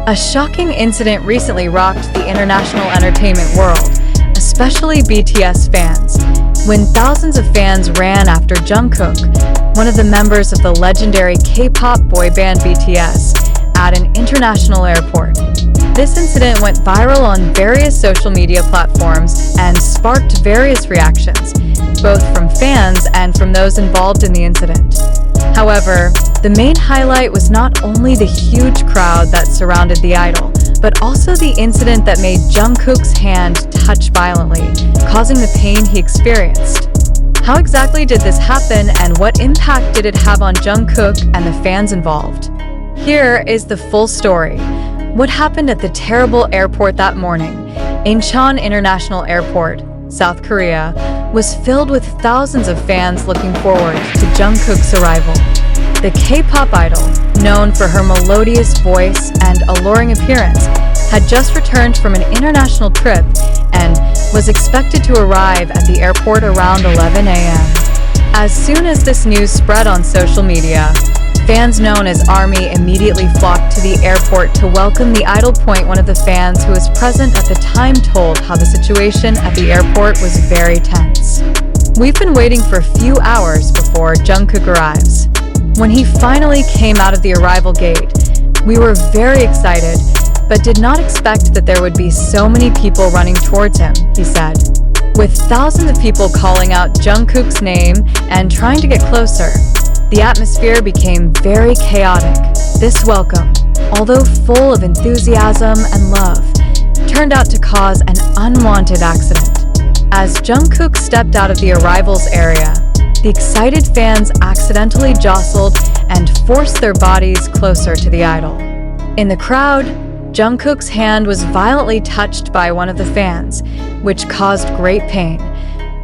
A shocking incident recently rocked the international entertainment world, especially BTS fans, when thousands of fans ran after Jungkook, one of the members of the legendary K-pop boy band BTS, at an international airport. This incident went viral on various social media platforms and sparked various reactions, both from fans and from those involved in the incident. However, the main highlight was not only the huge crowd that surrounded the idol, but also the incident that made Jungkook's hand touch violently, causing the pain he experienced. How exactly did this happen, and what impact did it have on Jungkook and the fans involved? Here is the full story. What happened at the terrible airport that morning? Incheon International Airport, South Korea, was filled with thousands of fans looking forward to Jungkook's arrival. The K-pop idol, known for her melodious voice and alluring appearance, had just returned from an international trip and was expected to arrive at the airport around 11 a.m. As soon as this news spread on social media, fans known as ARMY immediately flocked to the airport to welcome the idol. One of the fans who was present at the time told how the situation at the airport was very tense. "We've been waiting for a few hours before Jungkook arrives. When he finally came out of the arrival gate, we were very excited, but did not expect that there would be so many people running towards him," he said. With thousands of people calling out Jungkook's name and trying to get closer, the atmosphere became very chaotic. This welcome, although full of enthusiasm and love, turned out to cause an unwanted accident. As Jungkook stepped out of the arrivals area, the excited fans accidentally jostled and forced their bodies closer to the idol. In the crowd, Jungkook's hand was violently touched by one of the fans, which caused great pain.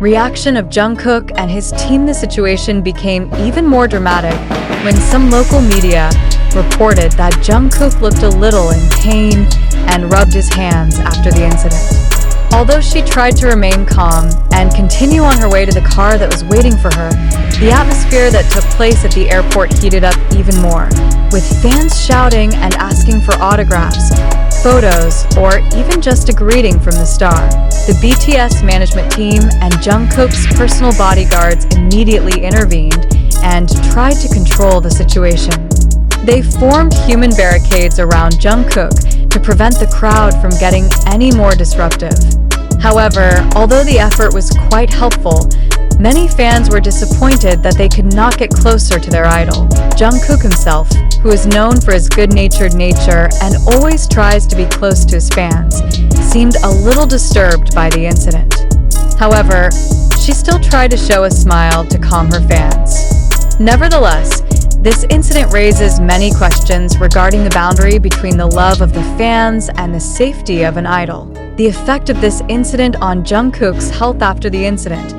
Reaction of Jungkook and his team. The situation became even more dramatic when some local media reported that Jungkook looked a little in pain and rubbed his hands after the incident. Although she tried to remain calm and continue on her way to the car that was waiting for her, the atmosphere that took place at the airport heated up even more, with fans shouting and asking for autographs, photos, or even just a greeting from the star. The BTS management team and Jungkook's personal bodyguards immediately intervened and tried to control the situation. They formed human barricades around Jungkook to prevent the crowd from getting any more disruptive. However, although the effort was quite helpful, many fans were disappointed that they could not get closer to their idol. Jungkook himself, who is known for his good-natured nature and always tries to be close to his fans, seemed a little disturbed by the incident. However, she still tried to show a smile to calm her fans. Nevertheless, this incident raises many questions regarding the boundary between the love of the fans and the safety of an idol. The effect of this incident on Jungkook's health. After the incident,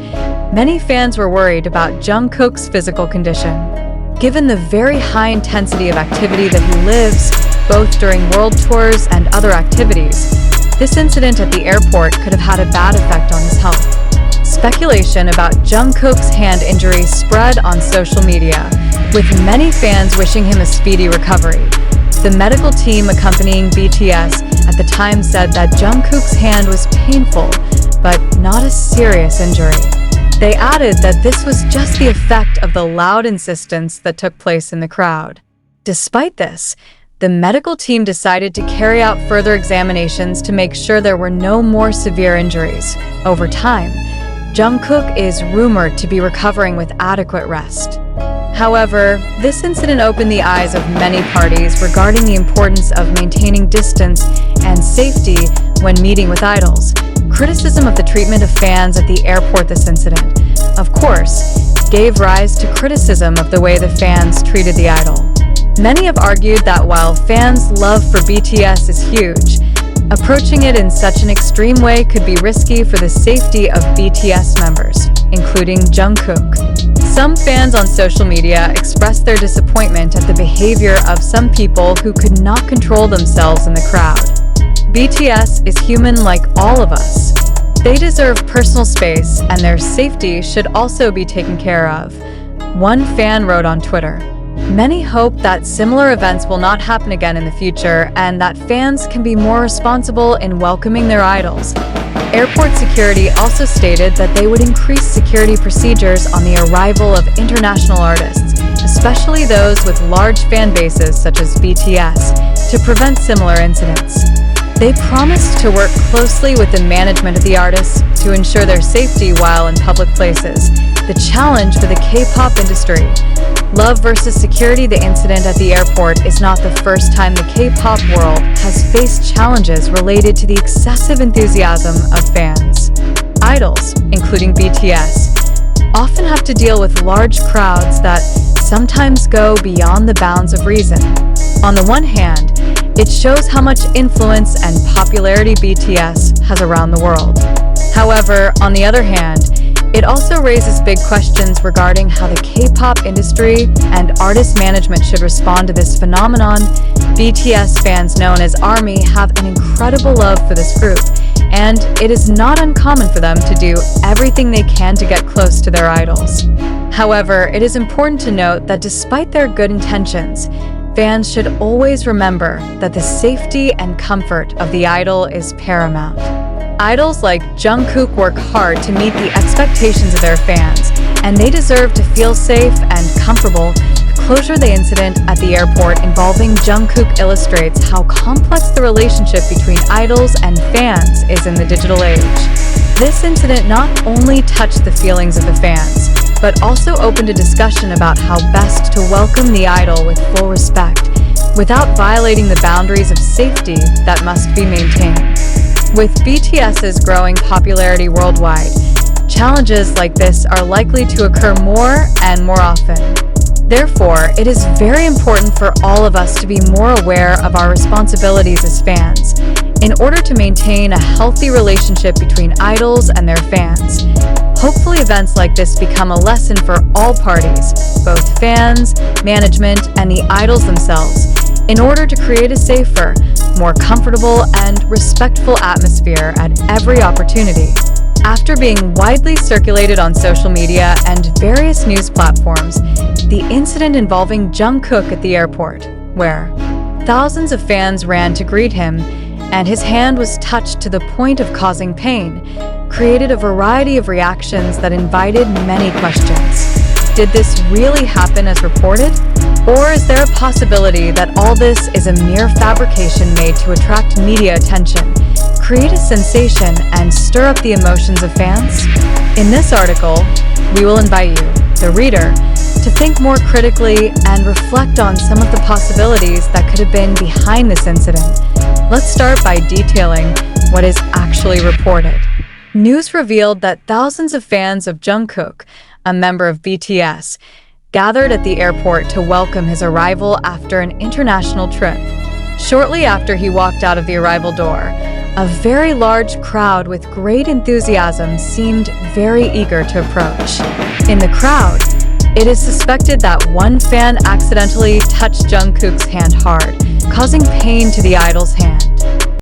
many fans were worried about Jungkook's physical condition. Given the very high intensity of activity that he lives, both during world tours and other activities, this incident at the airport could have had a bad effect on his health. Speculation about Jungkook's hand injury spread on social media, with many fans wishing him a speedy recovery. The medical team accompanying BTS at the time said that Jungkook's hand was painful, but not a serious injury. They added that this was just the effect of the loud insistence that took place in the crowd. Despite this, the medical team decided to carry out further examinations to make sure there were no more severe injuries. Over time, Jungkook is rumored to be recovering with adequate rest. However, this incident opened the eyes of many parties regarding the importance of maintaining distance and safety when meeting with idols. Criticism of the treatment of fans at the airport. This incident, of course, gave rise to criticism of the way the fans treated the idol. Many have argued that while fans' love for BTS is huge, approaching it in such an extreme way could be risky for the safety of BTS members, including Jungkook. Some fans on social media expressed their disappointment at the behavior of some people who could not control themselves in the crowd. BTS is human like all of us. They deserve personal space, and their safety should also be taken care of. One fan wrote on Twitter, Many hope that similar events will not happen again in the future and that fans can be more responsible in welcoming their idols. Airport security also stated that they would increase security procedures on the arrival of international artists, especially those with large fan bases such as BTS, to prevent similar incidents. They promised to work closely with the management of the artists to ensure their safety while in public places. The challenge for the K-pop industry. Love versus security. The incident at the airport is not the first time the K-pop world has faced challenges related to the excessive enthusiasm of fans. Idols, including BTS, often have to deal with large crowds that sometimes go beyond the bounds of reason. On the one hand, it shows how much influence and popularity BTS has around the world. However, on the other hand, it also raises big questions regarding how the K-pop industry and artist management should respond to this phenomenon. BTS fans known as ARMY have an incredible love for this group, and it is not uncommon for them to do everything they can to get close to their idols. However, it is important to note that despite their good intentions, fans should always remember that the safety and comfort of the idol is paramount. Idols like Jungkook work hard to meet the expectations of their fans, and they deserve to feel safe and comfortable. The closure of the incident at the airport involving Jungkook illustrates how complex the relationship between idols and fans is in the digital age. This incident not only touched the feelings of the fans, but also opened a discussion about how best to welcome the idol with full respect, without violating the boundaries of safety that must be maintained. With BTS's growing popularity worldwide, challenges like this are likely to occur more and more often. Therefore, it is very important for all of us to be more aware of our responsibilities as fans, in order to maintain a healthy relationship between idols and their fans. Hopefully, events like this become a lesson for all parties, both fans, management, and the idols themselves, in order to create a safer, more comfortable, and respectful atmosphere at every opportunity. After being widely circulated on social media and various news platforms, the incident involving Jungkook at the airport, where thousands of fans ran to greet him and his hand was touched to the point of causing pain, created a variety of reactions that invited many questions. Did this really happen as reported? Or is there a possibility that all this is a mere fabrication made to attract media attention, create a sensation, and stir up the emotions of fans? In this article, we will invite you, the reader, to think more critically and reflect on some of the possibilities that could have been behind this incident. Let's start by detailing what is actually reported. News revealed that thousands of fans of Jungkook, a member of BTS, gathered at the airport to welcome his arrival after an international trip. Shortly after he walked out of the arrival door, a very large crowd with great enthusiasm seemed very eager to approach. In the crowd, it is suspected that one fan accidentally touched Jungkook's hand hard, causing pain to the idol's hand.